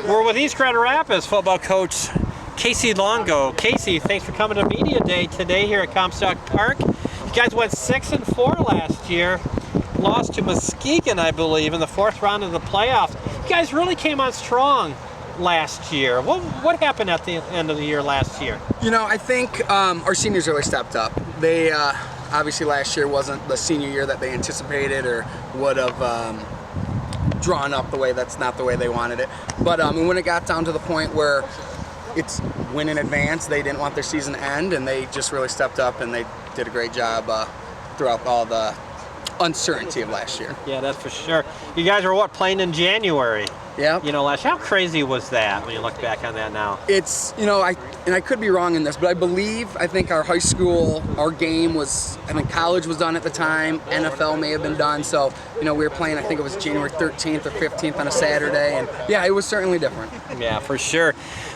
We're with East Grand Rapids football coach Casey Longo. Casey, thanks for coming to Media Day today here at Comstock Park. You guys went 6-4 last year, lost to Muskegon, I believe, in the fourth round of the playoffs. You guys really came on strong last year. What happened at the end of the year last year? You know, I think our seniors really stepped up. They obviously last year wasn't the senior year that they anticipated or would have drawn up the way. That's not the way they wanted it. But when it got down to the point where it's win in advance, they didn't want their season to end, and they just really stepped up and they did a great job throughout all the uncertainty of last year. Yeah, that's for sure. You guys were playing in January? Yeah. You know, last year. How crazy was that when you look back on that now? It's, you know, I could be wrong in this, but I think our high school, our game was, I think college was done at the time, NFL may have been done, so, you know, we were playing, I think it was January 13th or 15th on a Saturday, and yeah, it was certainly different. Yeah, for sure.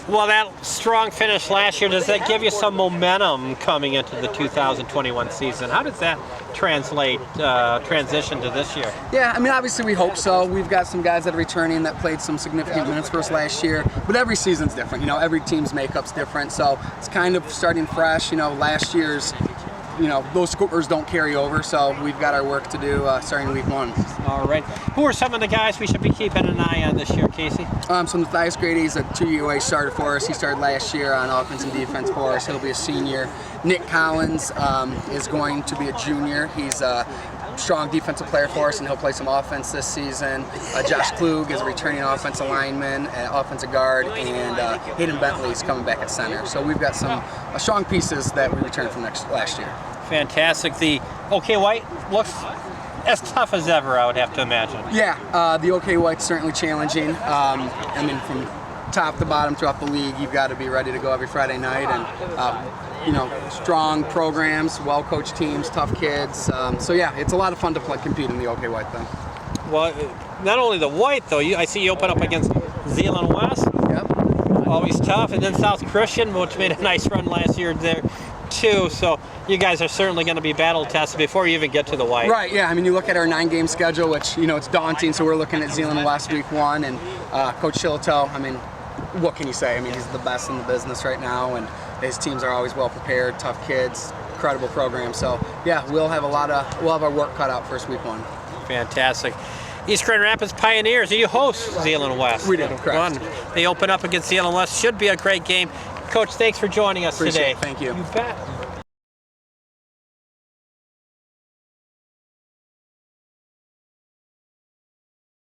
Well, that strong finish last year, does that give you some momentum coming into the 2021 season? How does that transition to this year? Yeah, I mean, obviously we hope so. We've got some guys that are returning that played some significant minutes for us last year, but every season's different. You know, every team's makeup's different, so it's kind of starting fresh. You know, last year's, you know, those scores don't carry over, so we've got our work to do starting week one. All right. Who are some of the guys we should be keeping an eye on this year, Casey? So Matthias Grady's a 2UA starter for us. He started last year on offense and defense for us. He'll be a senior. Nick Collins is going to be a junior. He's a strong defensive player for us, and he'll play some offense this season. Josh Klug is a returning offensive lineman, offensive guard, and Hayden Bentley is coming back at center. So we've got some strong pieces that we returned from last year. Fantastic. The OK White looks as tough as ever, I would have to imagine. Yeah, the OK White's certainly challenging. I mean, from top to bottom throughout the league, you've got to be ready to go every Friday night, and you know, strong programs, well-coached teams, tough kids. So yeah, it's a lot of fun to compete in the OK White thing. Well, not only the White though. I see you open up against Zeeland West. Yep. Always tough, and then South Christian, which made a nice run last year there too. So you guys are certainly going to be battle tested before you even get to the White. Right. Yeah. I mean, you look at our 9-game schedule, which, you know, it's daunting. So we're looking at Zeeland West week 1, and Coach Shillitoe, I mean, what can you say? I mean, he's the best in the business right now, and his teams are always well prepared, tough kids, incredible program. So yeah, we'll have our work cut out first week 1. Fantastic. East Grand Rapids Pioneers, you host Zeeland West. We do, correct. They open up against Zeeland West. Should be a great game. Coach, thanks for joining us Appreciate today. it. Thank you. You bet.